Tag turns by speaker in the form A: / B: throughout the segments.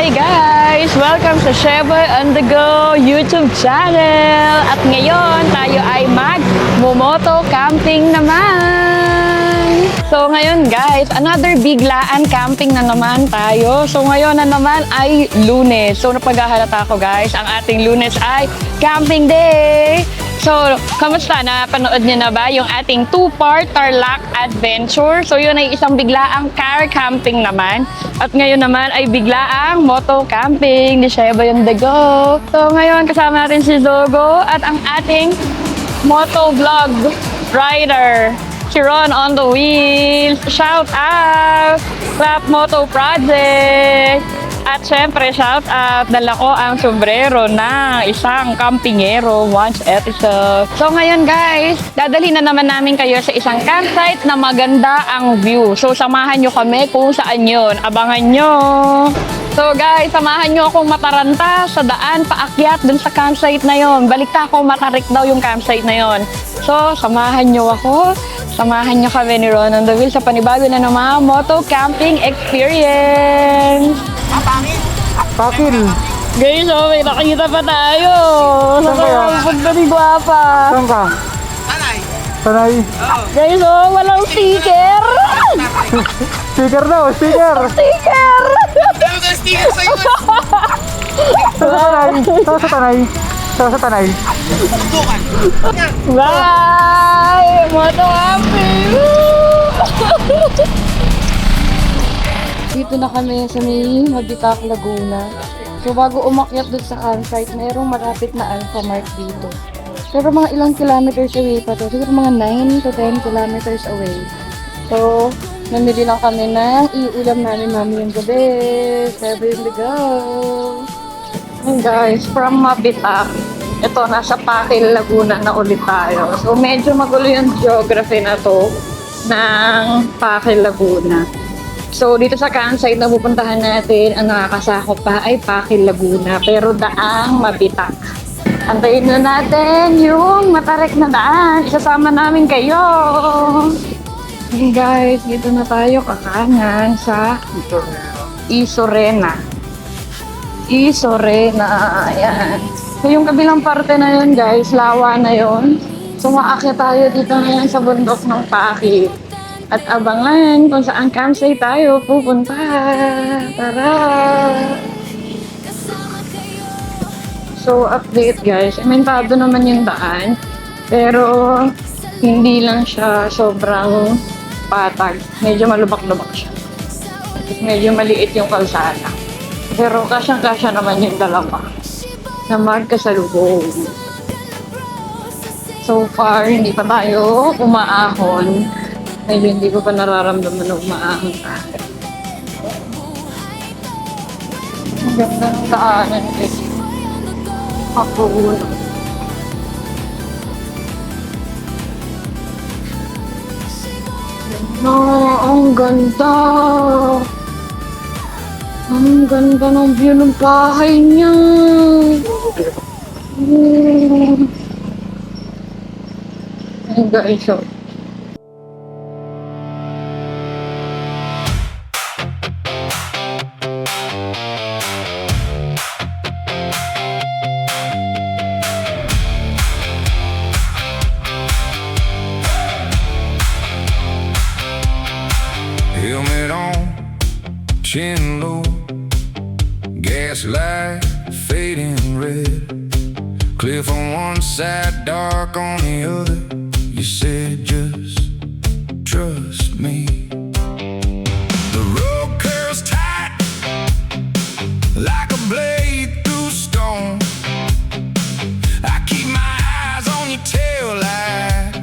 A: Hi guys! Welcome sa Sheboy on the Go YouTube channel! At ngayon, tayo ay mag-momoto camping naman! So ngayon guys, another biglaan camping na naman tayo. So ngayon na naman ay Lunes. So napaghahalata ko guys, ang ating Lunes ay camping day! So, kamusta? Napanood niyo na ba yung ating 2-part Tarlac adventure? So, yun ay isang biglaang car camping naman. At ngayon naman ay biglaang moto camping. Di Sheboy on the Go. So, ngayon kasama natin si Zogo at ang ating moto vlog rider, si Ron on the wheels. Shout out! Clap Moto Project! At syempre, shout out, dala ko ang sombrero ng isang campingero once episode. So ngayon guys, dadalhin na naman namin kayo sa isang campsite na maganda ang view. So samahan nyo kami kung saan yun. Abangan nyo! So guys, samahan nyo akong mataranta sa daan paakyat dun sa campsite na yon. Balikta ako, matarik daw yung campsite na yon. So, samahan nyo ako. Samahan nyo kami ni Ron on the Wheel sa panibago na naman moto camping experience.
B: Pakil.
A: Guys, oh, may nakikita pa tayo.
B: Saan kaya?
A: Sa punta ni Guapa.
B: Saan ka?
C: Tanay.
B: Tanay.
A: Guys, oh, walang sticker.
B: Sticker daw, sticker.
A: Sticker.
C: Ano ka sticker sa'yo?
B: Saan sa Tanay? Saan sa Tanay? Saan sa Tanay?
C: Tukan.
A: Bye! Moto camping. Dito na kami sa may Mabitak, Laguna. So bago umakyat dun sa campsite, mayroong malapit na Alphamart dito. Pero mga ilang kilometers away pa to. Siguro mga 9 to 10 kilometers away. So, namili lang kami ng iulam namin mamayang gabi. Sheboy on the Go! And guys, from Mabitak, ito, nasa Pakil, Laguna na ulit tayo. So, medyo magulo yung geography na to ng Pakil, Laguna. So, dito sa campsite na pupuntahan natin, ang nakakasakop pa ay Pakil, Laguna. Pero daang Mabitak. Antayin na natin yung matarik na daan. Isasama namin kayo. Okay guys, dito na tayo kakanan sa Isorena. Isorena, ayan. So, yung kabilang parte na yun guys, lawa na yun. So, maakyat tayo dito ngayon sa bundok ng Pakil. At abangan kung saan campsite tayo pupunta. Tara! So, update guys. Imentado naman yung daan. Pero, hindi lang siya sobrang patag. Medyo malubak-lubak siya. Medyo maliit yung kalsada. Pero, kasyang-kasya naman yung dalawa na magkasalubong. So far, hindi pa tayo umaahon. Medyo hindi ko pa nararamdaman na umaahon tayo. Ang ganda ng daanan eh. Ako ulo. No, ang ganda! Ang ganda ng view ng bahay niya! Ay guys, so
D: helmet on, chin low, gaslight fading red. Cliff on one side, dark on the other. You said just trust me. The road curves tight like a blade through stone. I keep my eyes on your tail light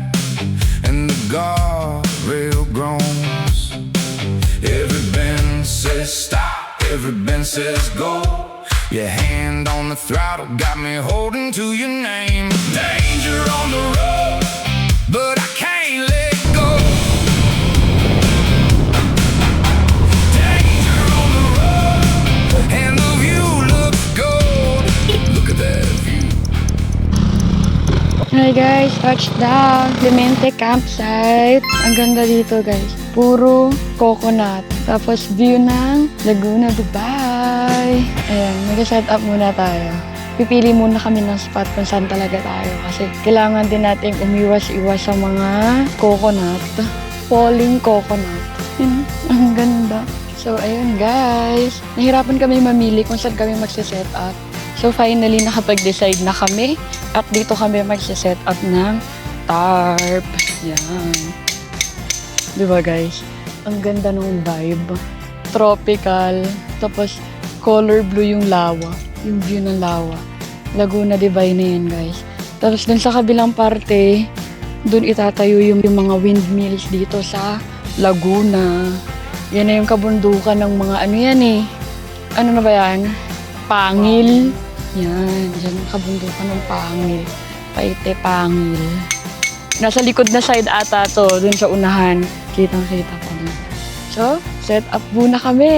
D: and the guardrail groans. Every bend says stop, every bend says go. Your hand on the throttle got me holding to your name. Danger on the road, but I can't let go. Danger on the road, and the view looks gold. Look at that view.
A: hi guys, touchdown! Clemente Campsite. Ang ganda dito guys. Puro coconut. Tapos view ng Laguna, Dubai. Ayan, mag-set up muna tayo. Pipili muna kami ng spot kung saan talaga tayo kasi kailangan din natin umiwas-iwas sa mga coconut. Falling coconut. Yun, ang ganda. So, ayun guys. Nahirapan kami mamili kung saan kami magsiset up. So, finally, nakapag-decide na kami at dito kami magsiset up ng tarp. Yan. Diba guys? Ang ganda ng vibe. Tropical. Tapos, color blue yung lawa. Yung view ng lawa. Laguna Divine na yan guys. Tapos, dun sa kabilang parte, dun itatayo yung mga windmills dito sa Laguna. Yan na yung kabundukan ng mga ano yan eh. Ano na ba yan? Pangil. Yan. Yan yung kabundukan ng Pangil. Paite Pangil. Nasa likod na side ata to. Dun sa unahan. Kitang-kita pa dun. So, set up muna kami.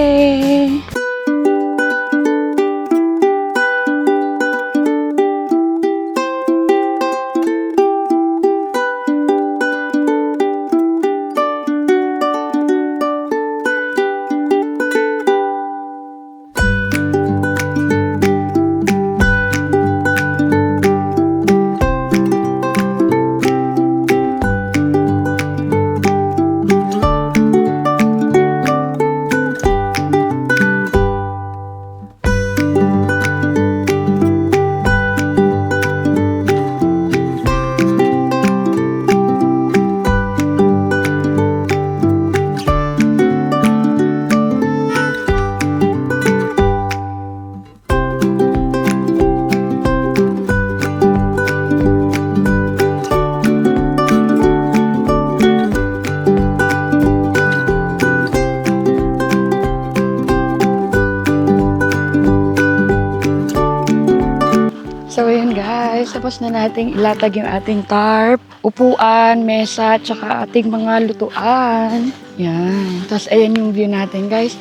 A: So, ayun guys. Tapos na nating ilatag yung ating tarp, upuan, mesa, tsaka ating mga lutuan. Yan. Tapos, ayan yung view natin guys.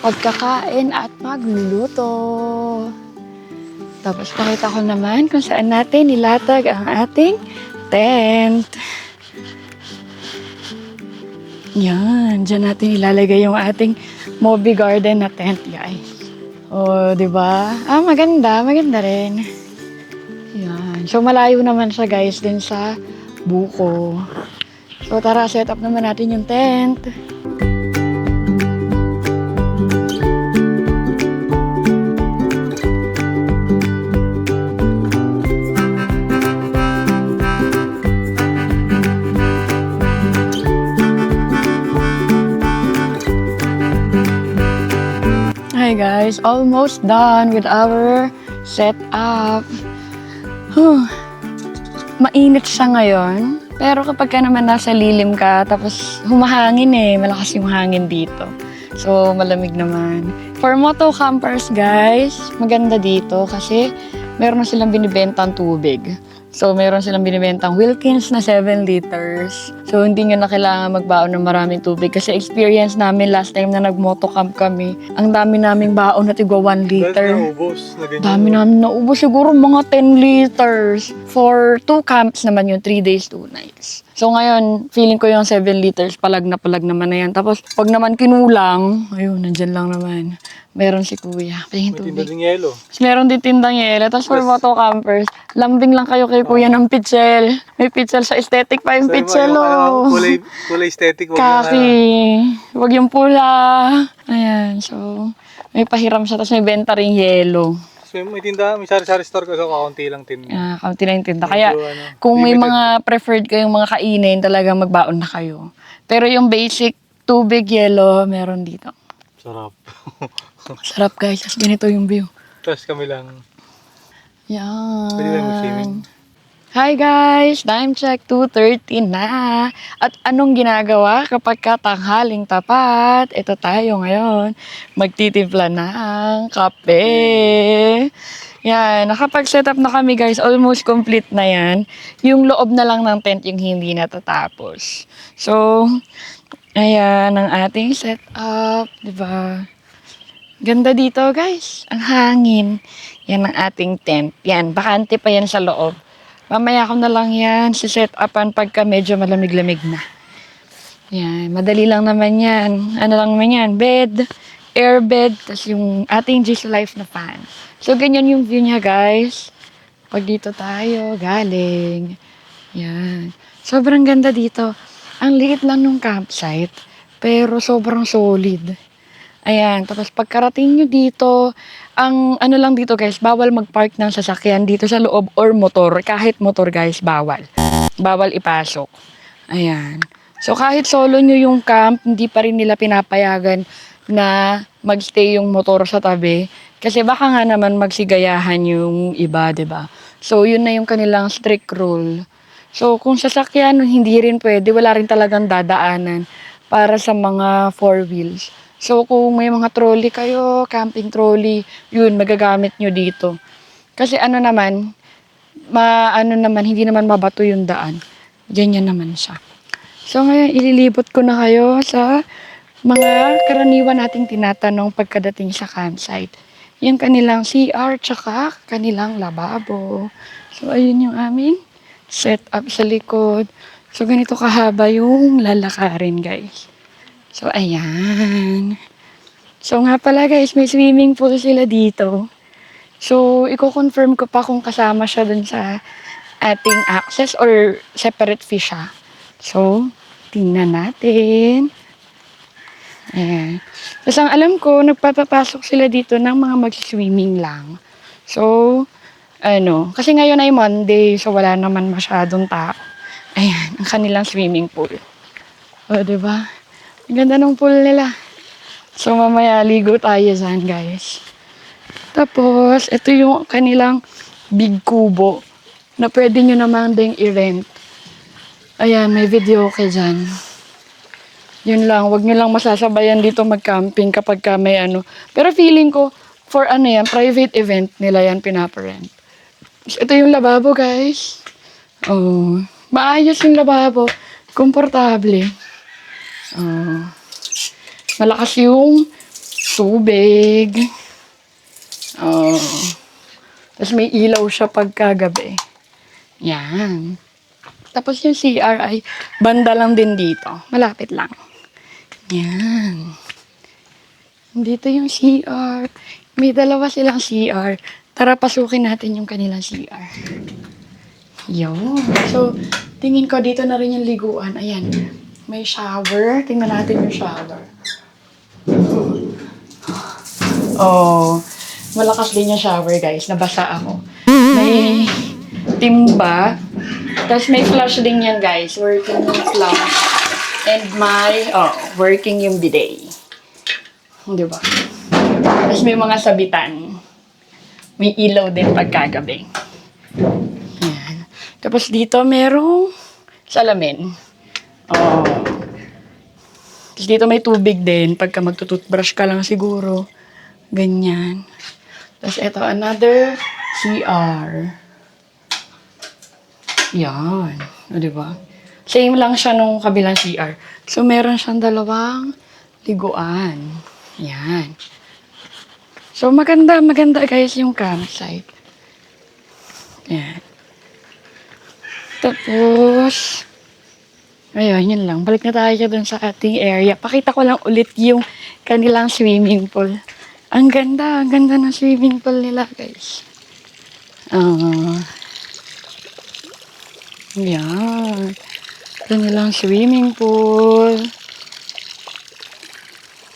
A: Pagkakain at magluluto. Tapos, pakita ko naman kung saan natin ilatag ang ating tent. Yan. Diyan natin ilalagay yung ating Moby Garden na tent guys. Oh, di ba? Ah, maganda. Maganda rin. Yan. So, malayo naman siya guys din sa buko. So, tara, set up naman natin yung tent. Hi guys, almost done with our setup. Mainit siya ngayon. Pero kapag ka naman nasa lilim ka, tapos humahangin eh, malakas yung hangin dito. So, malamig naman. For moto campers guys, maganda dito kasi meron na silang binibentang tubig. So, meron silang binibentang Wilkins na 7 liters. So, hindi nyo na kailangan magbaon ng maraming tubig. Kasi experience namin last time na nag-motocamp kami, ang dami naming baon na tigwa 1 liter. Dami namin naubos. Siguro mga 10 liters. For 2 camps naman yun, 3 days, 2 nights. So, ngayon, feeling ko yung 7 liters, palag naman na yan. Tapos, pag naman kinulang, ayun, nandyan lang naman. Meron si kuya. Pahingin tubig.
B: Tinda ng yelo.
A: Meron din tindang yelo. Tapos for moto campers, lambing lang kayo kay kuya ng pitchel. May pitchel sa aesthetic pa yung pitchel, oh.
B: Kulay aesthetic.
A: Kaki. Huwag yung pula. Ayan, so, may pahiram siya. Tapos may benta rin yelo.
B: So, may tinda, may sari-sari store kasi kaunti lang tinda.
A: Kaunti lang yung tinda. Kaya, kung may
B: limited.
A: mga preferred kayong mga kainin, talagang magbaon na kayo. Pero yung basic tubig yelo, meron dito.
B: Sarap.
A: Sarap guys. Tapos ganito yung view.
B: Tapos kami lang.
A: Yan.
B: Pwede ba mag-swimming?
A: Hi guys! Time check, 2:30 na. At anong ginagawa kapag katanghaling tapat? Ito tayo ngayon. Magtitimpla ng kape. Yan, nakapag-set up na kami guys. Almost complete na yan. Yung loob na lang ng tent yung hindi natatapos. So, ayan ang ating setup. Diba? Ganda dito guys. Ang hangin. Yan ang ating tent. Yan, bakante pa yan sa loob. Mamaya ko na lang yan si set upan pagka medyo malamig-lamig na. Yan, madali lang naman yan. Ano lang naman yan, bed, air bed, tas yung ating G's Life na fan. So, ganyan yung view niya, guys. Pag dito tayo, galing. Yan. Sobrang ganda dito. Ang liit lang nung campsite, pero sobrang solid. Ayan, tapos pagkarating nyo dito, ang ano lang dito guys, bawal mag-park ng sasakyan dito sa loob or motor. Kahit motor guys, bawal. Bawal ipasok. Ayan. So kahit solo nyo yung camp, hindi pa rin nila pinapayagan na magstay yung motor sa tabi. Kasi baka nga naman magsigayahan yung iba, 'di ba? So yun na yung kanilang strict rule. So kung sasakyan, hindi rin pwede, wala rin talagang dadaanan para sa mga four wheels. So kung may mga trolley kayo, camping trolley, yun, magagamit nyo dito. Kasi ano naman, hindi naman mabato yung daan. Ganyan naman siya. So ngayon, ililibot ko na kayo sa mga karaniwan nating tinatanong pagkadating sa campsite. Yung kanilang CR, tsaka kanilang lababo. So ayun yung aming setup sa likod. So ganito kahaba yung lalakarin, guys. So ayan. So nga pala guys, may swimming pool sila dito. So i-confirm ko pa kung kasama siya dun sa ating access or separate fee siya. So, tingnan natin. Ayan. Tapos ang alam ko, nagpapapasok sila dito ng mga mag-swimming lang. So, kasi ngayon ay Monday, so wala naman masyadong tao. Ayan, ang kanilang swimming pool. O, diba? Ang ganda ng pool nila. So, mamaya ligo tayo dyan, guys. Tapos, ito yung kanilang big kubo na pwede nyo naman ding i-rent. Ayan, may video okay dyan. Yun lang, wag nyo lang masasabayan dito mag-camping kapag ka may ano. Pero feeling ko, for private event nila yan pinaparent. Ito yung lababo, guys. Oh, maayos yung lababo. Komportable. Oh, malakas yung tubig. Oh, tapos may ilaw siya pagkagabi. Yan. Tapos yung CR ay banda lang din dito. Malapit lang. Yan. Dito yung CR. May dalawa silang CR. Tara, pasukin natin yung kanilang CR. Yun. So, tingin ko dito na rin yung liguan. Ayan. May shower. Tingnan natin yung shower. Oh. Malakas din yung shower, guys. Nabasa ako. May timba. Tapos may flush din yan, guys. Working yung flush. And may, working yung bidet. Diba? Tapos may mga sabitan. May ilaw din pagkagabi. Yan. Tapos dito merong salamin. Oh. Tapos dito may tubig din. Pagka magtututbrush ka lang siguro. Ganyan. Tapos ito, another CR. Yan. O, diba? Same lang siya nung kabilang CR. So, meron siyang dalawang liguan. Yan. So, maganda guys yung campsite. Yan. Tapos, ayun, yun lang. Balik na tayo dun sa ating area. Pakita ko lang ulit yung kanilang swimming pool. Ang ganda ng swimming pool nila, guys. Yan. Kanilang swimming pool.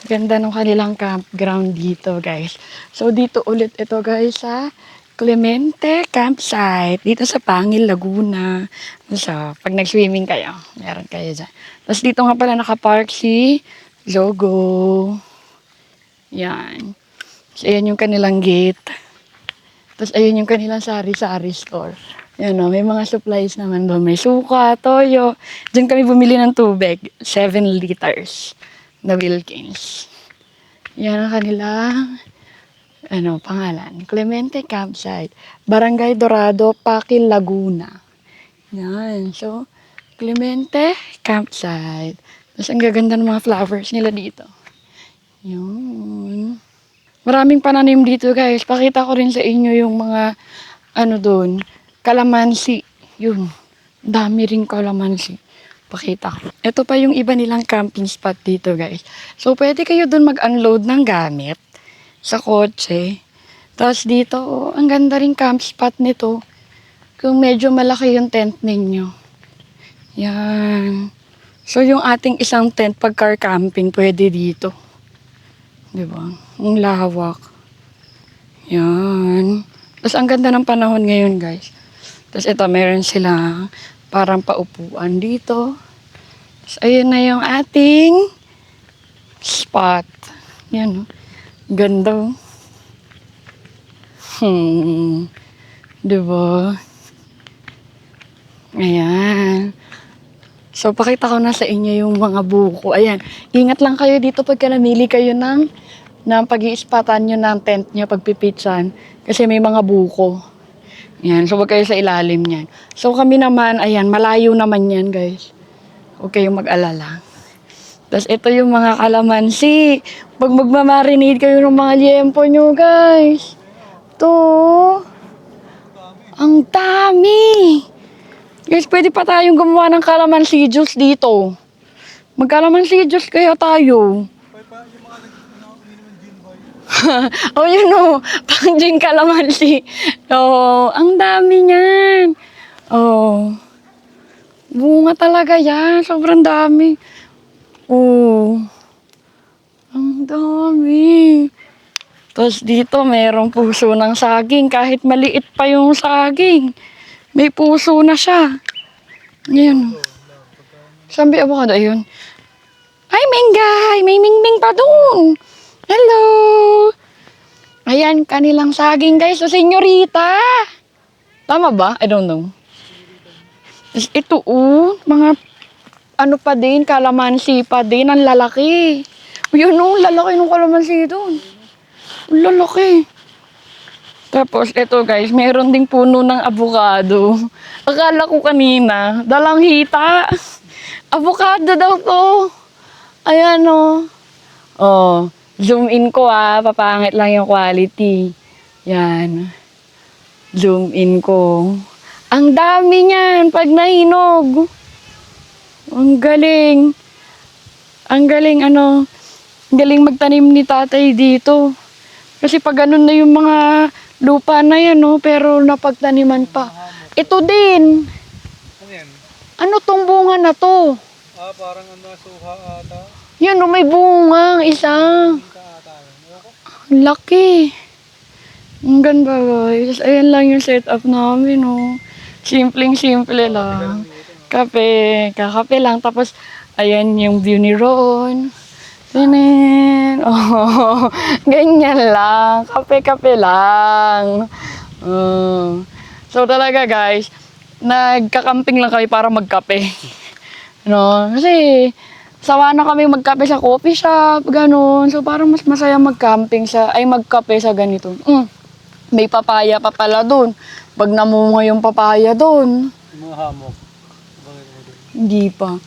A: Ganda ng kanilang campground dito, guys. So, dito ulit ito, guys, sa Clemente Campsite. Dito sa Pangil, Laguna. So, pag nag-swimming kayo, meron kayo dyan. Tapos dito nga pala nakapark si Logo. Yan. So, ayan yung kanilang gate. Tapos, ayun yung kanilang sari-sari store. Yan o, may mga supplies naman doon. May suka, toyo. Diyan kami bumili ng tubig. 7 liters na Wilkins. Yan ang kanilang, pangalan. Clemente Campsite. Barangay Dorado, Pakil, Laguna. Yan. So, Clemente Campsite. Tapos, ang gaganda ng mga flowers nila dito. Yun. Maraming pananim dito, guys. Pakita ko rin sa inyo yung mga, doon, kalamansi. Yun. Dami rin kalamansi. Pakita ko. Ito pa yung iba nilang camping spot dito, guys. So, pwede kayo dun mag-unload ng gamit sa kotse. Tapos dito, oh, ang ganda rin camp spot nito. Kung medyo malaki yung tent ninyo. Yan. So, yung ating isang tent pag car camping, pwede dito. Diba? Ang lawak. Yan. Tapos, ang ganda ng panahon ngayon, guys. Tapos, ito, meron silang parang paupuan dito. Tapos, ayun na yung ating spot. Yan, oh. Ganda, oh. Diba? Ayan. So, pakita ko na sa inyo yung mga buko. Ayan. Ingat lang kayo dito pagka namili kayo ng pag-i-spatan nyo ng tent nyo pagpipitsan. Kasi may mga buko. Ayan. So, wag kayo sa ilalim niyan. So, kami naman, ayan, malayo naman yan, guys. Huwag kayong mag-alala. Tapos, ito yung mga kalamansi. Pag magmamarinate kayo ng mga liempo nyo, guys. Ito. Ang dami. Guys, pwede pa tayong gumawa ng calamansi juice dito. Mag-calamansi juice kaya tayo. Oh, yun o. Pang gin calamansi. Oh, ang dami niyan. Oh. Bunga talaga yan. Sobrang dami. Oh. Ang dami. Tapos dito, merong puso ng saging. Kahit maliit pa yung saging, may puso na siya. Ayan. Sabi avocado, ayun. Ay, Menggay! May mingming pa dun. Hello! Ayan, kanilang saging, guys. So, senyorita. Tama ba? I don't know. Tapos ito, mga ano pa din, kalamansi pa din. Ang lalaki. Yun, lalaki ng kalamansi dun. Lalaki. Tapos, ito guys, meron ding puno ng avocado. Akala ko kanina, dalang hita. Avocado daw to. Ayan o. Oh, zoom in ko papangit lang yung quality. Yan. Zoom in ko. Ang dami niyan pag nahinog. Ang galing. Ang galing Ang galing magtanim ni tatay dito. Kasi pag ganun na yung mga lupa na yan, pero napagtaniman pa. Ito din.
B: Ano yan?
A: Ano tong bunga na to?
B: Parang suha ata.
A: Yan, may bunga, isang. Ang laki. Ang ganda, guys. Ayan lang yung setup namin, Simpleng-simple lang. Kape. Kakape lang. Tapos, ayan yung view ni Ron. Tinin. Oh, ganyan lang. Kape-kape lang. So talaga guys, nagkakamping lang kami para magkape. Kasi sawa na kami magkape sa coffee shop, ganun. So parang mas masaya magkamping magkape sa ganito. May papaya pa pala dun. Pag namunga yung papaya dun.
B: Mga hamok.
A: Hindi pa.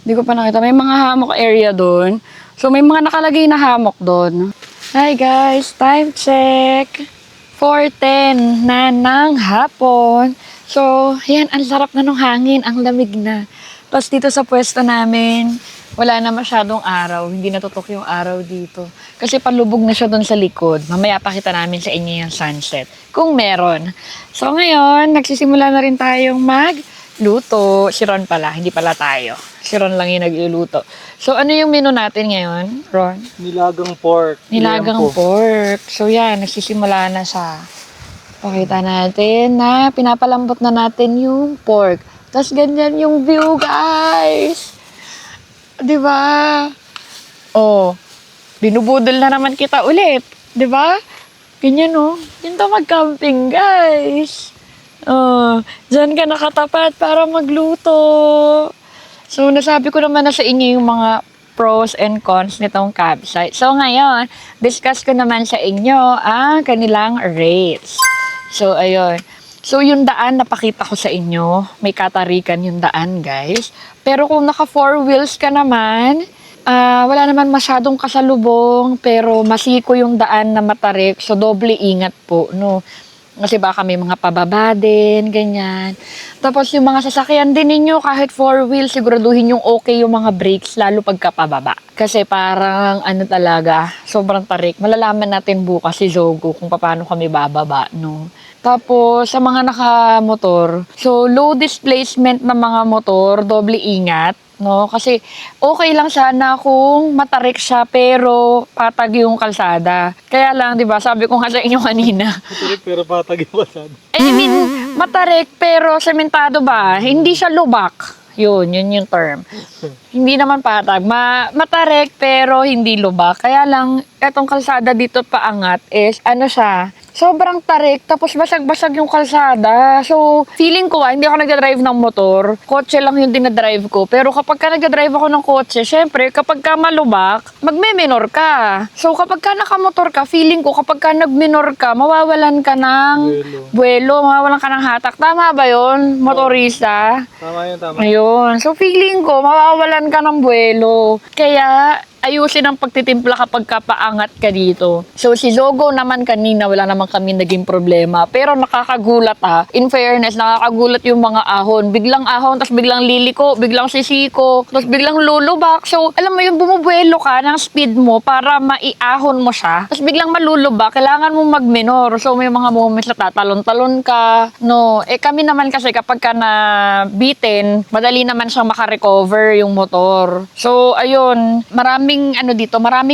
A: Hindi ko pa nakita. May mga hammock area dun. So, may mga nakalagay na hammock doon. Hi guys, time check. 4:10 na ng hapon. So, yan, ang sarap na ng hangin, ang lamig na. Tapos dito sa pwesto namin, wala na masyadong araw. Hindi natutok yung araw dito. Kasi palubog na siya doon sa likod. Mamaya pakita namin sa inyo yung sunset. Kung meron. So, ngayon, nagsisimula na rin tayong magluto. Si Ron pala, hindi pala tayo. Si Ron lang yung nagluluto. So, ano yung menu natin ngayon, Ron?
B: Nilagang pork.
A: Nilagang pork. So, yan. Nagsisimula na siya. Pakita natin na pinapalambot na natin yung pork. Tapos, ganyan yung view, guys. Diba? Oh, binubudol na naman kita ulit. Diba? Ganyan, Yan to mag-camping, guys. Oh, dyan ka nakatapat para magluto. So, nasabi ko naman na sa inyo yung mga pros and cons nitong campsite. So, ngayon, discuss ko naman sa inyo ang kanilang rates. So, ayun. So, yung daan, napakita ko sa inyo. May katarikan yung daan, guys. Pero kung naka 4 wheels ka naman, wala naman masyadong kasalubong, pero masiko yung daan na matarik. So, doble ingat po, no? Kasi baka may mga pababa din, ganyan. Tapos yung mga sasakyan din ninyo, kahit 4-wheel, siguraduhin yung okay yung mga brakes, lalo pagka pababa. Kasi parang ano talaga, sobrang tarik. Malalaman natin bukas si Zogo kung paano kami bababa, no? Tapos, sa mga nakamotor, so low displacement na mga motor, doble ingat, no? Kasi okay lang sana kung matarik siya pero patag yung kalsada. Kaya lang, 'di ba? Sabi ko nga sa inyo kanina.
B: Matulik pero patag yung pasado.
A: I mean, matarik pero sementado ba? Hindi siya lubak. Yun yung term. Hindi naman patag. Matarik pero hindi lubak. Kaya lang, etong kalsada dito paangat is, ano siya, sobrang tarik, tapos basag-basag yung kalsada. So, feeling ko hindi ako nagdadrive ng motor. Kotse lang yung dinadrive ko. Pero kapag ka nagdadrive ako ng kotse, syempre, kapag ka malubak, magme-minor ka. So, kapag ka nakamotor ka, feeling ko, kapag ka nag-minor ka, mawawalan ka ng buwelo, mawawalan ka ng hatak. Tama ba yun, motorista?
B: Tama yun, tama.
A: Ayun. So, feeling ko, mawawalan ka ng buwelo. Kaya, ayusin ang pagtitimpla kapag kapaangat ka dito. So, si Zogo naman kanina, wala naman kami naging problema. Pero nakakagulat In fairness, nakakagulat yung mga ahon. Biglang ahon, tapos biglang liliko, biglang sisiko, tapos biglang lulubak. So, alam mo yung bumubuelo ka ng speed mo para maiahon mo siya. Tapos biglang malulubak, kailangan mo mag-minor. So, may mga moments na tatalon-talon ka. No, kami naman kasi kapag ka na-beaten, madali naman siyang makarecover yung motor. So, ayun, maraming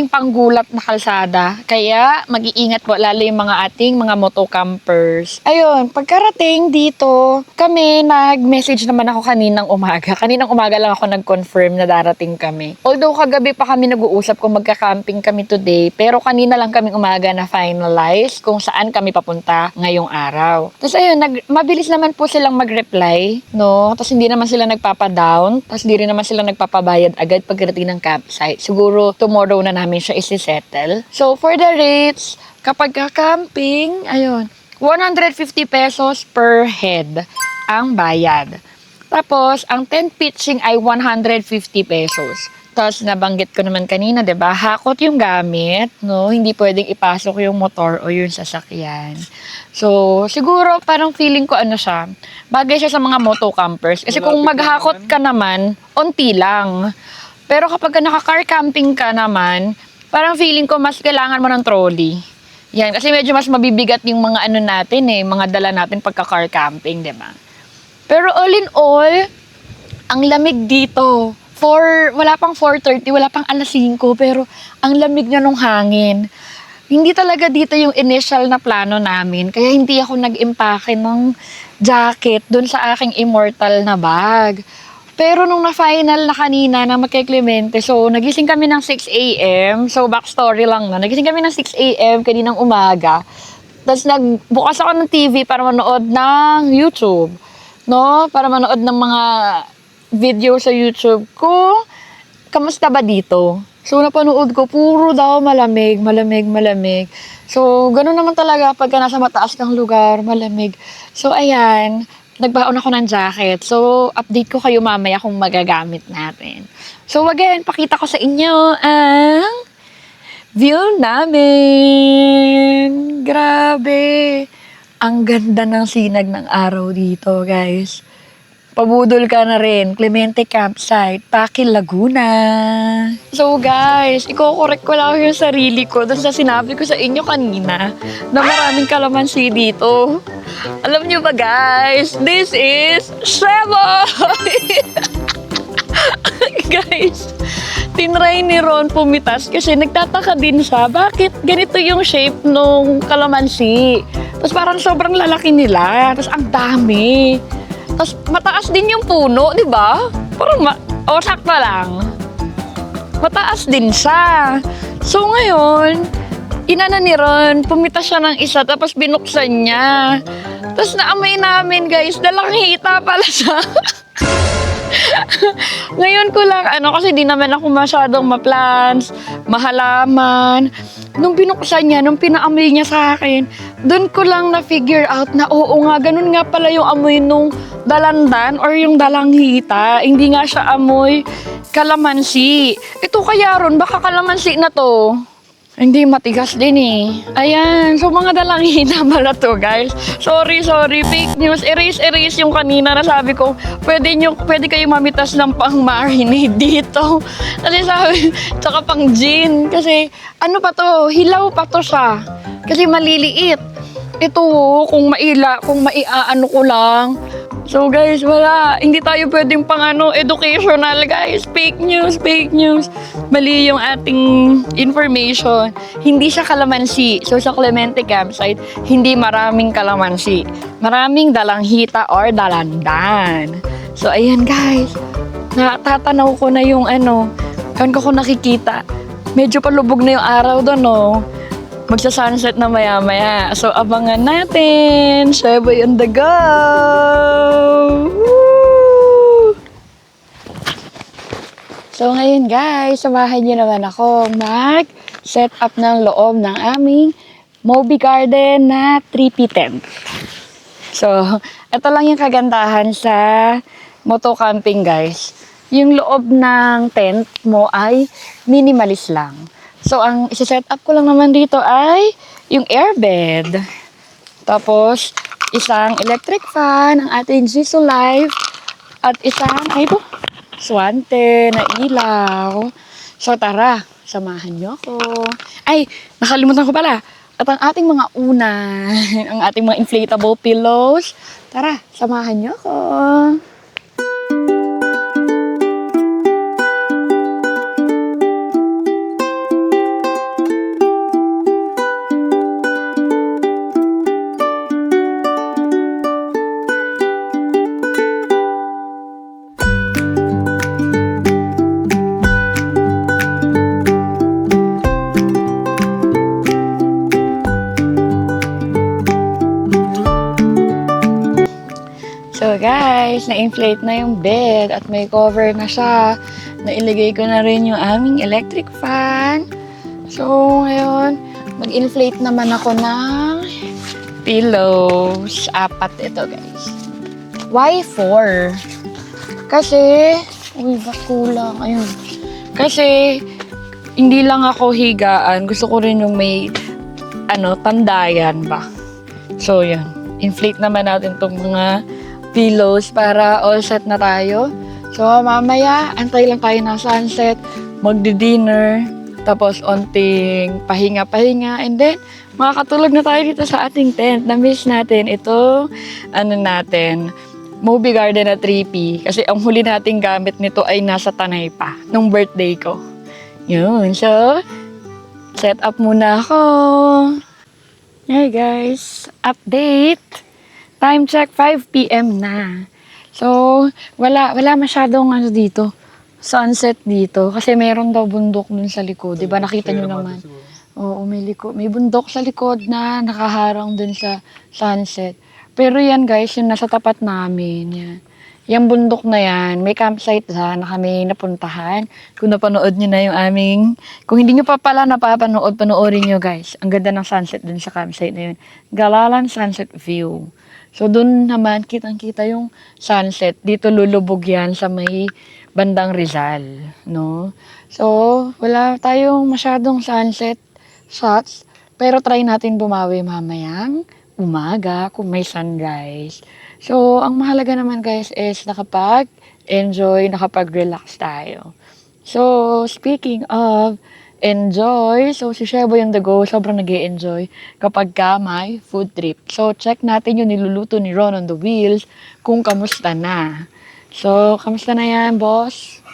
A: panggulat na kalsada. Kaya, mag-iingat po lalo yung mga ating mga motocampers. Ayun, pagkarating dito, kami nag-message naman ako kaninang umaga. Kaninang umaga lang ako nag-confirm na darating kami. Although kagabi pa kami nag-uusap kung magka-camping kami today, pero kanina lang kaming umaga na finalize kung saan kami papunta ngayong araw. Tapos ayun, mabilis naman po silang mag-reply, no? Tapos hindi naman sila nagpapa-down, tapos hindi rin naman sila nagpapabayad agad pagdating ng campsite. Siguro tomorrow na namin siya isi-settle. So for the rates, kapag ka-camping, ayun, 150 pesos per head ang bayad. Tapos, ang tent pitching ay 150 pesos. Tapos, nabanggit ko naman kanina, 'di ba? Hakot yung gamit, no? Hindi pwedeng ipasok yung motor o yung sasakyan. So, siguro, parang feeling ko siya, bagay siya sa mga motocampers. Kasi kung maghakot ka naman, onti lang. Pero kapag naka-car camping ka naman, parang feeling ko mas kailangan mo ng trolley. Yan, kasi medyo mas mabibigat yung mga natin mga dala natin pagka-car camping, di ba? Pero all in all, ang lamig dito. Wala pang 4:30, wala pang 5:00, pero ang lamig niya nung hangin. Hindi talaga dito yung initial na plano namin, kaya hindi ako nag-impake ng jacket dun sa aking immortal na bag. Pero nung na-final na kanina na magkay-Clemente, so nagising kami ng 6 a.m. So backstory lang na, nagising kami ng 6 a.m. kaninang umaga. Tapos nagbukas ako ng TV para manood ng YouTube. No? Para manood ng mga video sa YouTube ko. Kamusta ba dito? So napanood ko, puro daw malamig. So ganun naman talaga pagka nasa mataas kang lugar, malamig. So ayan, nagbaon ako ng jacket. So, update ko kayo mamaya kung magagamit natin. So, again, pakita ko sa inyo ang view namin. Grabe. Ang ganda ng sinag ng araw dito, guys. Pabudol ka na rin. Clemente Campsite, Pakil, Laguna. So guys, iko-correct ko lang yung sarili ko dun sa sinabi ko sa inyo kanina na maraming kalamansi dito. Alam nyo ba guys, this is Sheboy! Guys, tinry ni Ron pumitas kasi nagtataka din siya, bakit ganito yung shape nung kalamansi? Tapos parang sobrang lalaki nila, tapos ang dami. Tapos mataas din yung puno, di ba? Parang sakto lang. Mataas din siya. So ngayon, inana ni Ron, pumitas siya ng isa, tapos binuksan niya. Tapos naamoy namin guys, dalang hita pala siya. Ngayon ko lang, kasi di naman ako masyadong ma-plants, mahalaman. Nung binuksan niya, nung pinaamoy niya sa akin, doon ko lang na-figure out na oo nga, ganun nga pala yung amoy nung dalandan or yung dalanghita. Hindi nga siya amoy kalamansi. Ito kaya Ron, baka kalamansi na to. Hindi matigas din eh. Ayan, so mga dalangina pala to guys. Sorry, fake news. Erase yung kanina na sabi ko, pwede kayo mamitas ng pang marinade dito. Kasi sabi, tsaka pang gin. Kasi ano pa to, hilaw pa to siya. Kasi maliliit. Ito, kung maiaano ko lang. So guys, wala. Hindi tayo pwedeng pang educational guys. Fake news. Mali yung ating information. Hindi siya kalamansi. So sa Clemente Campsite, hindi maraming kalamansi. Maraming dalanghita or dalandan. So ayan guys. Natatanaw ko na yung Kan ko nakikita. Medyo palubog na yung araw doon, no? Magsa-sunset na maya-maya. So, abangan natin. Sheboy on the go! Woo! So, ngayon guys, samahan niyo naman ako mag-set up ng loob ng aming Moby Garden na 3P tent. So, ito lang yung kagandahan sa moto camping guys. Yung loob ng tent mo ay minimalist lang. So, ang isa-set up ko lang naman dito ay yung airbed. Tapos, isang electric fan, ang ating Ziso Life, at isang, swante na ilaw. So, tara, samahan niyo ako. Ay, nakalimutan ko pala. At ang ating mga unan, ang ating mga inflatable pillows. Tara, samahan niyo ako. So guys, na-inflate na yung bed at may cover na siya. Nailagay ko na rin yung aming electric fan. So ngayon, mag-inflate naman ako ng pillows. 4 ito guys. Why 4? Kasi, ba't kulang? Ayun. Kasi, hindi lang ako higaan. Gusto ko rin yung may, tandayan ba. So yun, inflate naman natin itong mga pillows para all set na tayo. So, mamaya, antay lang tayo ng sunset, magdi-dinner, tapos onting pahinga-pahinga, and then, makakatulog na tayo dito sa ating tent. Na-miss natin ito, Moby Garden na 3P. Kasi ang huli nating gamit nito ay nasa Tanay pa, nung birthday ko. Yun, so, set up muna ako. Hey guys, update! Time check, 5 p.m. na. So, wala masyadong dito. Sunset dito. Kasi meron daw bundok dun sa likod. Diba nakita nyo naman? Oo, may bundok sa likod na nakaharang dun sa sunset. Pero yan guys, yung nasa tapat namin. Yan. Yung bundok na yan, may campsite na kami napuntahan. Kung napanood nyo na yung kung hindi nyo pa pala napapanood, panoorin nyo guys. Ang ganda ng sunset dun sa campsite na yun. Galalan Sunset View. So, doon naman, kitang-kita yung sunset. Dito lulubog yan sa may bandang Rizal, no? So, wala tayong masyadong sunset shots. Pero try natin bumawi mamayang umaga kung may sunrise. So, ang mahalaga naman guys is nakapag-enjoy, nakapag-relax tayo. So, speaking of enjoy. So, si Sheboy on the go, sobrang nag-e-enjoy kapag may food trip. So, check natin yung niluluto ni Ron on the wheels kung kamusta na. So, kamusta na yan, boss?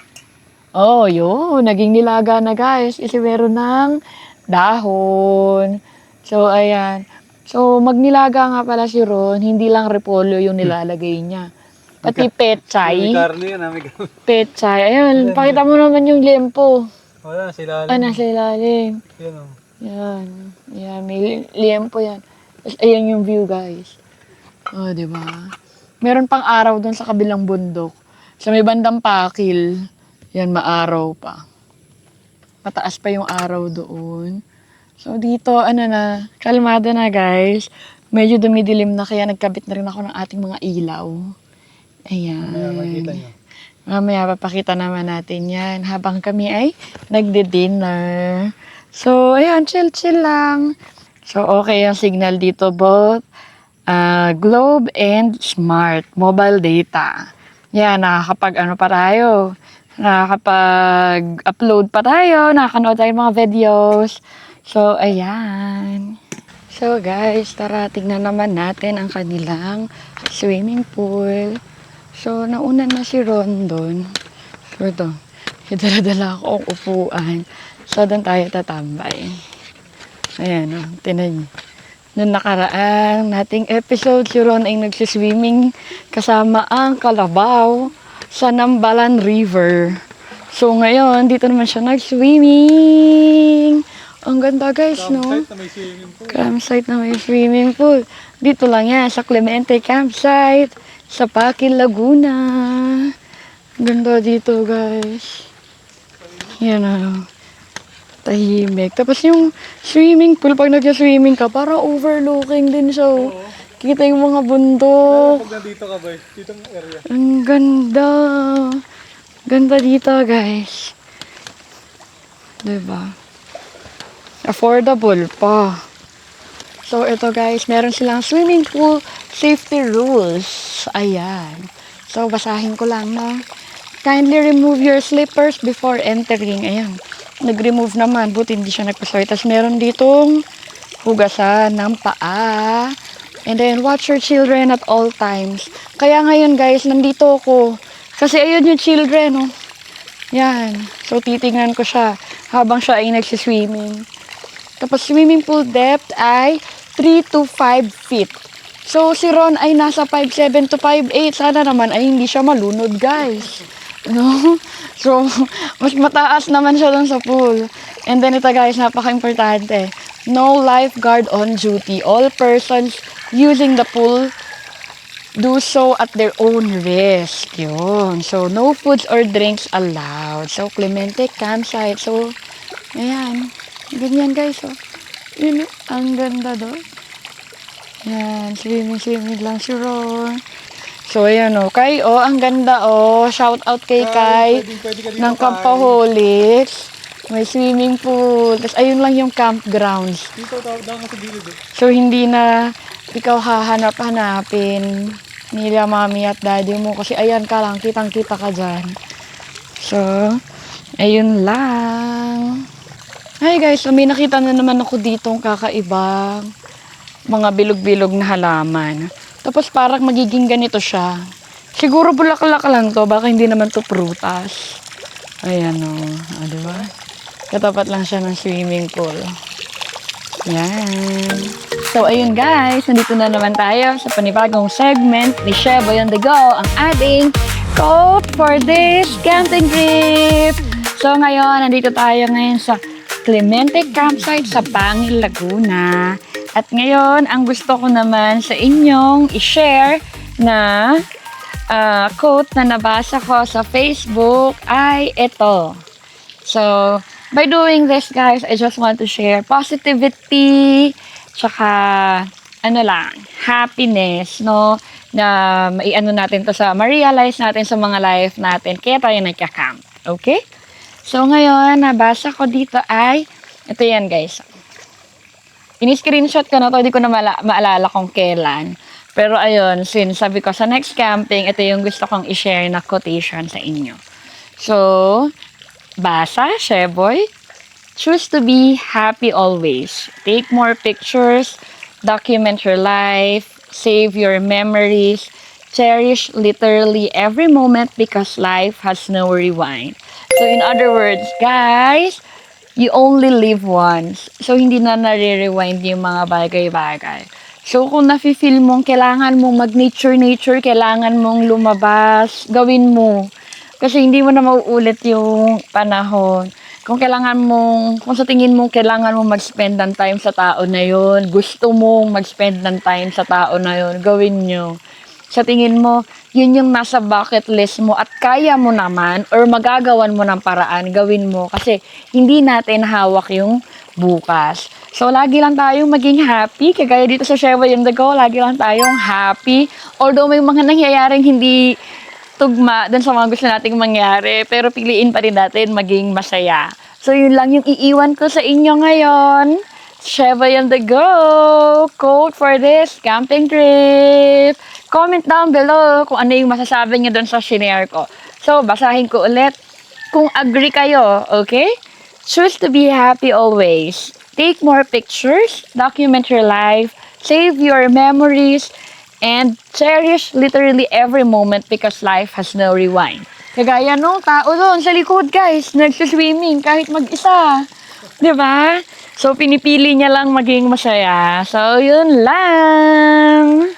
A: Oh, yun. Naging nilaga na, guys. Kasi meron ng dahon. So, ayan. So, magnilaga nga pala si Ron. Hindi lang repolyo yung nilalagay niya. Pati pechay.
B: May karne yan, may karne.
A: Pechay. Ayun, pakita mo naman yung liempo.
B: Wala, sila
A: Nasa ilalim.
B: Yan o.
A: Yan. Yan. May liempo yan. Tapos, ayan yung view, guys. Oh, diba? Meron pang araw doon sa kabilang bundok. Sa may bandang Pakil. Yan, maaraw pa. Mataas pa yung araw doon. So, dito, kalmado na, guys. Medyo dumidilim na, kaya nagkabit na rin ako ng ating mga ilaw. Ayan.
B: Makikita nyo.
A: Mamaya papakita naman natin yan habang kami ay nagde-dinner. So, ayan, chill-chill lang. So, okay ang signal dito, both Globe and Smart mobile data. Yan, nakakapag-ano pa tayo. Nakakapag-upload pa tayo. Nakakanood tayo ng mga videos. So, ayan. So, guys, tara, tignan naman natin ang kanilang swimming pool. So, nauna na si Ron doon. So, ito. Dala-dala ko ang upuan. So, doon tayo tatambay. Ayan, tinan niyo. Noong nakaraan nating episode, si Ron ay nagsiswimming kasama ang kalabaw sa Nambalan River. So, ngayon, dito naman siya nag-swimming. Ang ganda, guys, no?
B: Campsite na may swimming pool.
A: Campsite na may swimming pool. Dito lang yan, sa Clemente Campsite, sa Paquil, Laguna. Ganda dito, guys. Yan, tahimik. Tapos yung swimming pool, pag nag-swimming ka, parang overlooking din siya. Oh. Kita yung mga bundok.
B: Pag nandito ka, boy, ditong area.
A: Ang ganda. Ganda dito, guys. Diba? Affordable pa. So, ito guys, meron silang swimming pool safety rules. Ayan. So, basahin ko lang, no? Kindly remove your slippers before entering. Ayan. Nag-remove naman, buti hindi siya nagpasoy. Tapos meron ditong hugasan ng paa. And then, watch your children at all times. Kaya ngayon, guys, nandito ako. Kasi ayun yung children, oh. Yan. So, titingnan ko siya habang siya ay nagsiswimming. Tapos, swimming pool depth ay 3 to 5 feet. So, si Ron ay nasa 5'7 to 5'8. Sana naman ay hindi siya malunod, guys. No? So, mas mataas naman siya dun sa pool. And then ito guys, napaka-importante. No lifeguard on duty. All persons using the pool do so at their own risk. Yun. So, no foods or drinks allowed. So, Clemente Campsite. So, ayan. Ganyan guys, oh. Yun, ang ganda doon. Yan, swimming lang si Ron. So, ayan o. Kay, ang ganda o. Shout out kay Kai
B: Pwede ka dito,
A: ng
B: Kai.
A: Campaholics. May swimming pool. Tapos, ayun lang yung campgrounds.
B: Dito, daw ka sa gilid eh.
A: So, hindi na ikaw hahanap-hanapin nila mami at daddy mo. Kasi, ayan ka lang. Kitang-kita ka dyan. So, ayun lang. Hi guys, so may nakita na naman ako ditong kakaibang mga bilog-bilog na halaman. Tapos parang magiging ganito siya. Siguro bulaklak lang to, baka hindi naman to prutas. Ayan o, diba? Katapat lang siya ng swimming pool. Yan. So ayun guys, nandito na naman tayo sa panibagong segment ni Sheboy on the Go, ang ating quote for this camping trip. So ngayon, nandito tayo ngayon sa Clemente Campsite sa Paquil, Laguna. At ngayon, ang gusto ko naman sa inyong i-share na quote na nabasa ko sa Facebook ay ito. So, by doing this guys, I just want to share positivity, tsaka happiness, no? Na maiano natin to ma-realize natin sa mga life natin. Kaya tayo nagka-camp. Okay? So, ngayon, nabasa ko dito ay, ito yan guys. Ini-screenshot ko na to, hindi ko na maalala kung kailan. Pero ayun, since sabi ko sa next camping, ito yung gusto kong i-share na quotation sa inyo. So, basa, Sheboy. Choose to be happy always. Take more pictures, document your life, save your memories, cherish literally every moment because life has no rewind. So, in other words, guys, you only live once. So, hindi na nare-rewind yung mga bagay-bagay. So, kung nafe-feel mong kailangan mong mag-nature, kailangan mong lumabas, gawin mo. Kasi hindi mo na mauulit yung panahon. Kung sa tingin mong kailangan mong mag-spend ng time sa tao na yun, gusto mong mag-spend ng time sa tao na yun, gawin nyo. Sa tingin mo, yun yung nasa bucket list mo at kaya mo naman or magagawan mo ng paraan, gawin mo. Kasi hindi natin hawak yung bukas. So, lagi lang tayong maging happy. Kagaya dito sa Sheboy on the Go, lagi lang tayong happy. Although may mga nangyayaring hindi tugma dun sa mga gusto nating mangyari, pero piliin pa rin natin maging masaya. So, yun lang yung iiwan ko sa inyo ngayon. Sheboy on the go! Quote for this camping trip. Comment down below kung ano yung masasabi niyo doon sa shinare ko. So, basahin ko ulit. Kung agree kayo, okay? Choose to be happy always. Take more pictures, document your life, save your memories, and cherish literally every moment because life has no rewind. Kagaya nung tao doon sa likod, guys, nagsiswimming kahit mag-isa. 'Di ba? So, pinipili niya lang maging masaya. So, yun lang.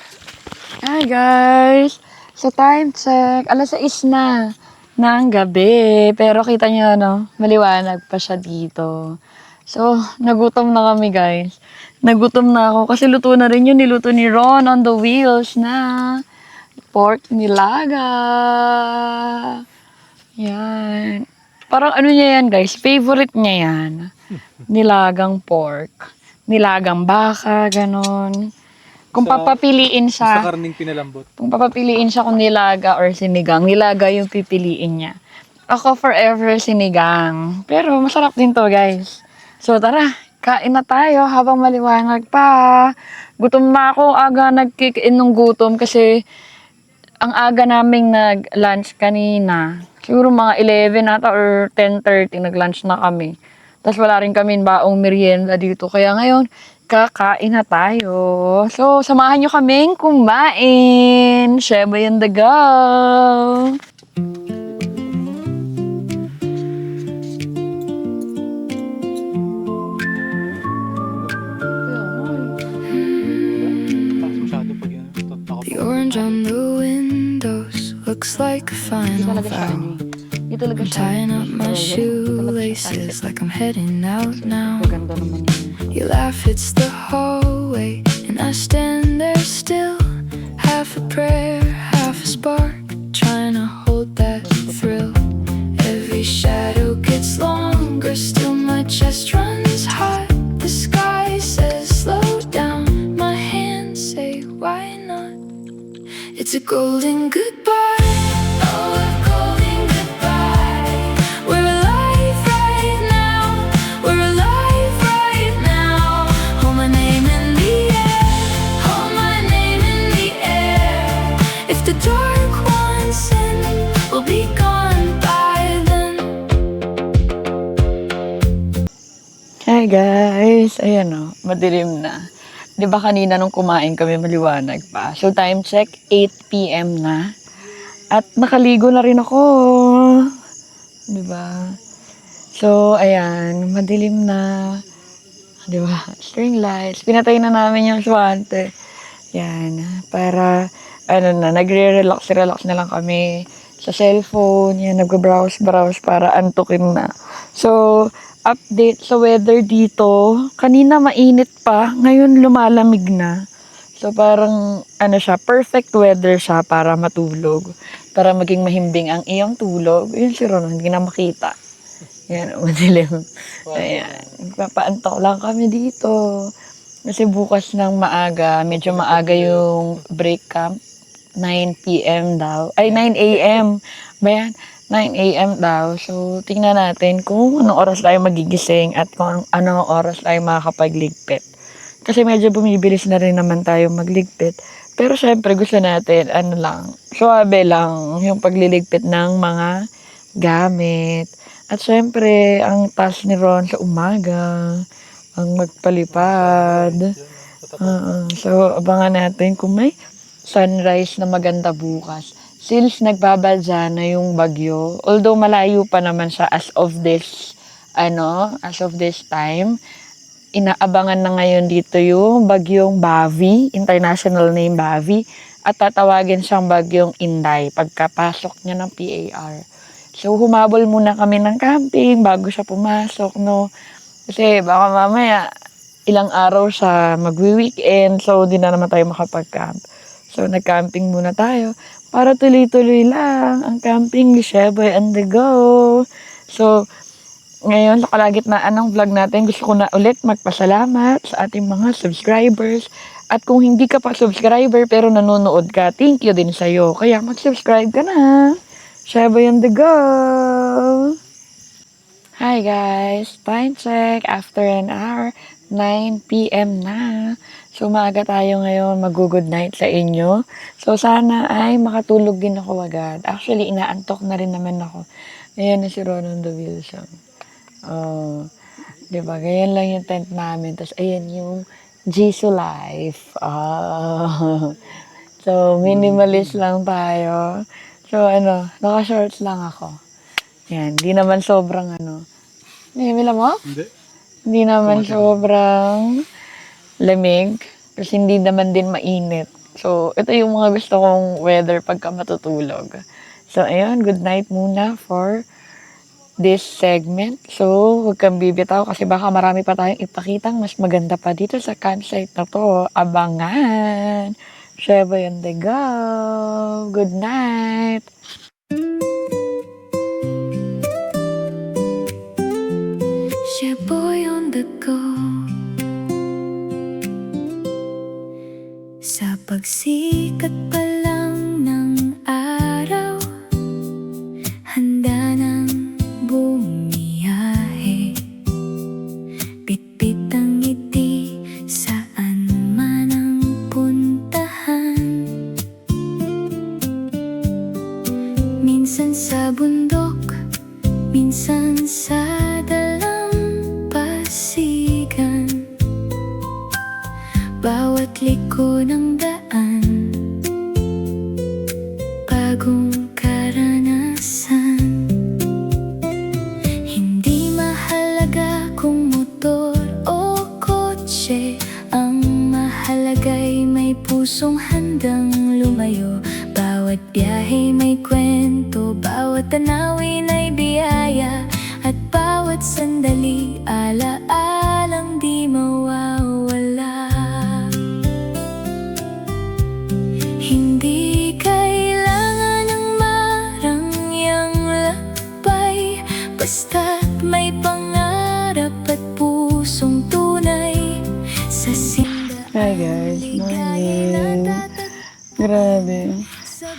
A: Hi, guys. So, time check. 6:00 na ng gabi. Pero kita niyo, maliwanag pa siya dito. So, nagutom na kami, guys. Nagutom na ako kasi luto na rin yun. Niluto ni Ron on the wheels na pork nilaga. Yan. Parang ano niya yan, guys. Favorite niya yan. Nilagang pork. Nilagang baka, ganon. Kung papapiliin
B: Sa
A: siya,
B: karning pinalambot.
A: kung papapiliin siya kung nilaga or sinigang, nilaga yung pipiliin niya. Ako forever sinigang. Pero masarap din to, guys. So tara, kain na tayo habang maliwanag pa. Gutom na ako, aga nag-kick-in ng gutom kasi ang aga naming nag-lunch kanina. Siguro mga 11 ata or 10:30 nag-lunch na kami. Tapos wala rin kami baong merienda dito. Kaya ngayon, kakain na tayo. So, samahan nyo kaming kumain. Sheboy on the go!
B: Tapos masyado pag yan.
D: The orange on the windows looks like a final vow.
A: Di talaga
D: I'm
A: siya.
D: tying up my shoelaces like I'm heading out now.
A: Maganda naman yun.
D: You laugh, it's the hallway, and I stand there still. Half a prayer, half a spark, trying to hold that thrill. Every shadow gets longer, still my chest runs hot. The sky says slow down, my hands say why not? It's a golden goodbye. Oh, a golden goodbye. We're alive right now. We're alive right now. Hold my name in the air. Hold my name in the air. If the dark wants in, we'll be gone by then.
A: Hi guys! Ayan madilim na. Di ba kanina nung kumain kami maliwanag pa? So time check, 8 p.m. na. At nakaligo na rin ako. Di ba? So, ayan, madilim na. Di ba? String lights. Pinatay na namin yung swante. Yan. Para, nagre-relax na lang kami sa cellphone. Yan, nag-browse para antukin na. So, update sa weather dito. Kanina mainit pa, ngayon lumalamig na. So parang siya, perfect weather siya para matulog. Para maging mahimbing ang iyong tulog. Yun si Ron, hindi na makita. Yan, madilim. Ayan, papaantok lang kami dito. Kasi bukas ng maaga, medyo maaga yung break camp. 9 p.m. daw. Ay, 9 a.m. Ba yan? 9 a.m. daw. So, tingnan natin kung anong oras tayo magigising at kung anong oras tayo makakapagligpit. Kasi medyo bumibilis na rin naman tayo magligpit. Pero syempre gusto natin, suwabe lang yung pagliligpit ng mga gamit. At syempre, ang task ni Ron sa umaga, ang magpalipad. So, abangan natin kung may sunrise na maganda bukas. Since nagbabadya na yung bagyo, although malayo pa naman siya as of this time, inaabangan na ngayon dito yung bagyong Bavi, international name Bavi, at tatawagin siyang bagyong Inday pagkapasok niya ng PAR. So humabol muna kami ng camping bago siya pumasok, Kasi baka mamaya ilang araw siya magwi-weekend, so di na naman tayo makapag-camp. So nag-camping muna tayo para tuloy-tuloy lang ang camping ni Sheboy on the go. So, ngayon sa kalagitnaan ng vlog natin, gusto ko na ulit magpasalamat sa ating mga subscribers. At kung hindi ka pa subscriber pero nanonood ka, thank you din sa'yo. Kaya mag-subscribe ka na. Sheboy on the go! Hi guys! Time check after an hour, 9 p.m. na. So maaga tayo ngayon, mag-good night sa inyo. So sana ay makatulog din ako agad. Actually, inaantok na rin naman ako. Ayan na si Rolando Wilson. Oh, di ba? Ganyan lang yung tent namin. Tapos ayan yung Jisoo Life. Ah. So, minimalist lang tayo. So, naka-shorts lang ako. Yan, di naman sobrang Mila mo?
B: Hindi.
A: Hindi naman sobrang lamig. Kasi hindi naman din mainit. So, ito yung mga gusto kong weather pagka matutulog. So, ayun, good night muna for this segment. So, huwag kang bibitaw kasi baka marami pa tayong ipakitang mas maganda pa dito sa campsite na to. Abangan! Sheba on the go! Good night!
E: Boy on the go. Sa pagsikat pa lang ng araw, handa nang bumiyahe. Bitbit ang ngiti, saan man ang puntahan. Minsan sa bundok, minsan sa bawat liko ng daan, bagong karanasan. Hindi mahalaga kung motor o kotse, ang mahalaga'y may pusong handang lumayo. Bawat biyahe may kwento, bawat tanawin ay biyaya, at bawat sandali ala-alang di mawawala. Hindi kailangan ng marangyang lakbay, basta't may pangarap at pusong tunay sa simbahan.
A: Hi guys, morning! Grabe.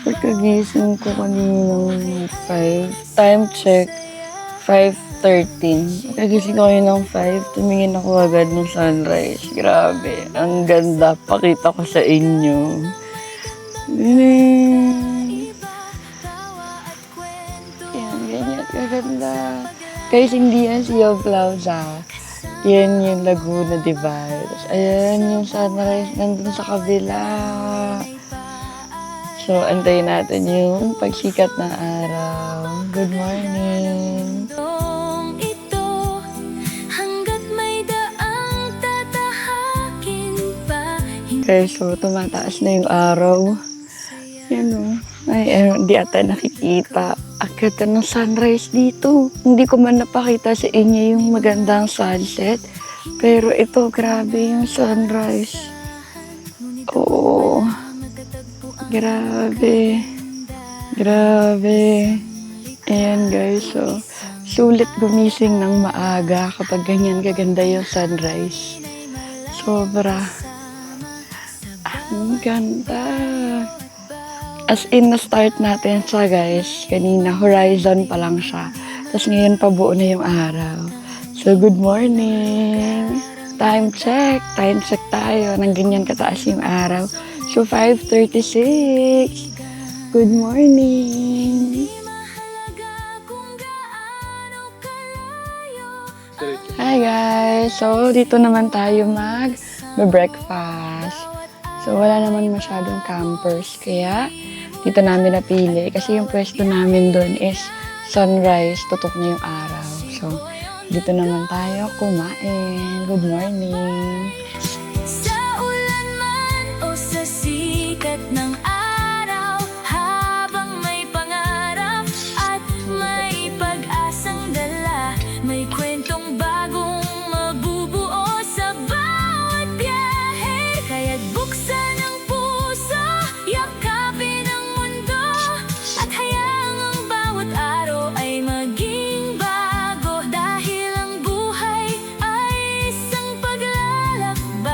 A: Pagkagising ko kaninang 5, time check, 5:13. Pagkagising ko kayo ng 5, tumingin ako agad ng sunrise. Grabe, ang ganda. Pakita ko sa inyo. Yan, ganyan, kaganda. Guys, hindi yan Sea of Clouds, ah. Yan yung Laguna Divide. Tapos, ayan yung sunrise nandun sa kabila. So, antayin natin yung pagsikat ng araw. Good morning! Okay, so tumataas na yung araw. Yan o. Ay, hindi ata nakikita. Agad ng sunrise dito. Hindi ko man napakita sa inyo yung magandang sunset. Pero ito, grabe yung sunrise. Oo. Grabe. Grabe. Ayan guys, so sulit gumising ng maaga kapag ganyan kaganda yung sunrise. Sobra. Ang ganda. As in, na-start natin siya guys. Kanina, horizon pa lang siya. Tapos ngayon, pabuo na yung araw. So, good morning. Time check. Time check tayo. Nang ganyan kataas yung araw. So, 5:36. Good morning. Hi guys. So, dito naman tayo mag-breakfast. So, wala naman masyadong campers. Kaya, dito namin napili. Kasi yung pwesto namin doon is sunrise. Tutok na yung araw. So, dito naman tayo kumain. Good morning.
E: Sa ulan man o sa sikat ng araw, habang may pangarap at may pag-asang dala, may kwentong bagong mabubuo sa bawat biyahe. Kaya't buksan ang puso, yakapin ang mundo, at hayaang ang bawat araw ay maging bago. Dahil ang buhay ay isang paglalakbay.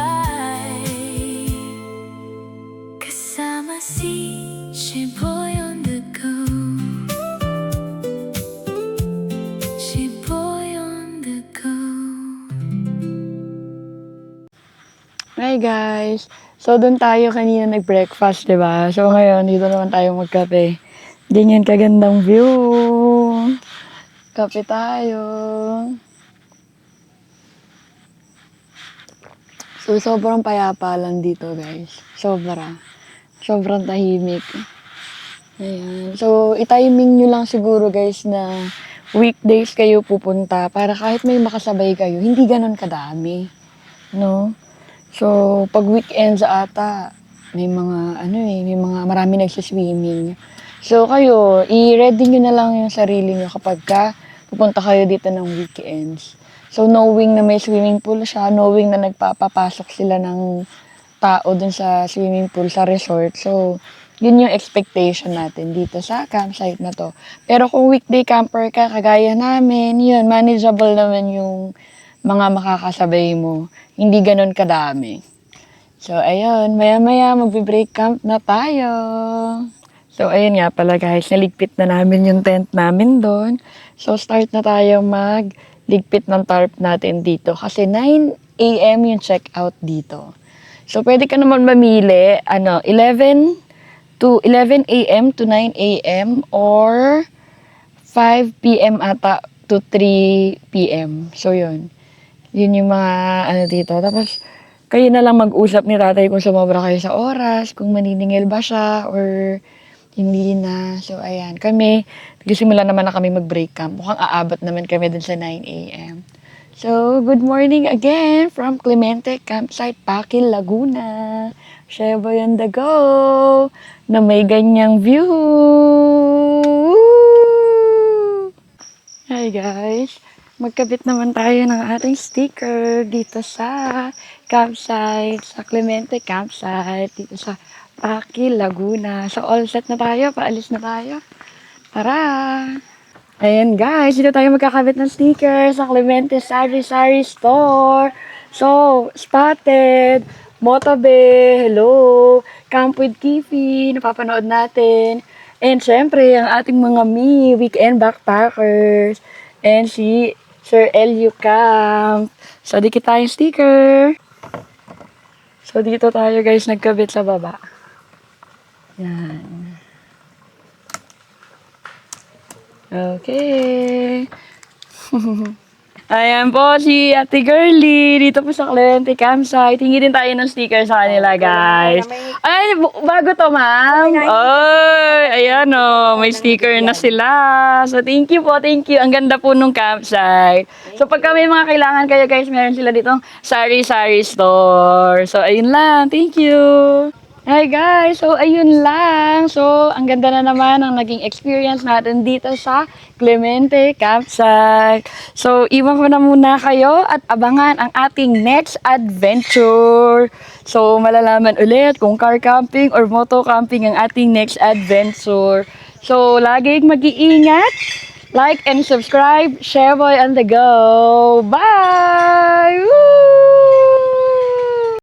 A: Hi guys! So, doon tayo kanina nag-breakfast, di ba? So, ngayon, dito naman tayo magkape. Ganyan kagandang view. Kape tayo. So, sobrang payapa lang dito, guys. Sobrang tahimik. Ayan. So, i-timing nyo lang siguro, guys, na weekdays kayo pupunta para kahit may makasabay kayo, hindi ganon kadami. No? So, pag weekends ata, may mga marami nagsiswimming. So, kayo, i-ready nyo na lang yung sarili nyo kapag pupunta kayo dito ng weekends. So, knowing na may swimming pool siya, knowing na nagpapapasok sila ng tao dun sa swimming pool, sa resort. So, yun yung expectation natin dito sa campsite na to. Pero kung weekday camper ka, kagaya namin, yun, manageable naman yung mga makakasabay mo. Hindi ganun kadami. So, ayun, maya-maya magbe-break camp na tayo. So, ayun nga pala guys, naligpit na namin yung tent namin doon. So, start na tayo magligpit ng tarp natin dito. Kasi 9 a.m. yung check-out dito. So, pwede ka naman mamili, 11 a.m. to 9 a.m. or 5 p.m. ata to 3 p.m. So, yun. Yun yung mga dito. Tapos, kayo na lang mag-usap ni tatay kung sumobra kayo sa oras, kung maniningil ba siya, or hindi na. So, ayan. Kami, nagsimula naman na kami mag-break camp. Mukhang aabot naman kami dun sa 9 a.m. So, good morning again from Clemente Campsite, Pakil, Laguna. Sheboy on the go! Na may ganyang view! Hi guys! Magkabit naman tayo ng ating sticker dito sa campsite, sa Clemente Campsite, dito sa Pakil, Laguna. So, all set na tayo. Paalis na tayo. Tara! Ayan guys, dito tayo magkakabit ng sticker sa Clemente Sari Store. So, Spotted, Motabe, hello, Camp with Kifi, napapanood natin. And syempre, ang ating mga weekend backpackers. And si Sir Elio Camp. So, dikit tayong sticker. So, dito tayo guys nagkabit sa baba. Yan. Okay. Ayan po si Ate Girlie dito po sa Clemente Campsite. Hingi din tayo ng sticker sa kanila, guys. Ay, bago to, ma'am. Ay, ayan o. May sticker na sila. So, thank you po, thank you. Ang ganda po nung campsite. So, pagka may mga kailangan kayo, guys, meron sila ditong Sari Store. So, ayun lang. Thank you. Hi guys! So, ayun lang. So, ang ganda na naman ang naging experience natin dito sa Clemente Campsite. So, iwan ko na muna kayo at abangan ang ating next adventure. So, malalaman ulit kung car camping or moto camping ang ating next adventure. So, laging mag-iingat. Like and subscribe. Sheboy on the go. Bye! Woo!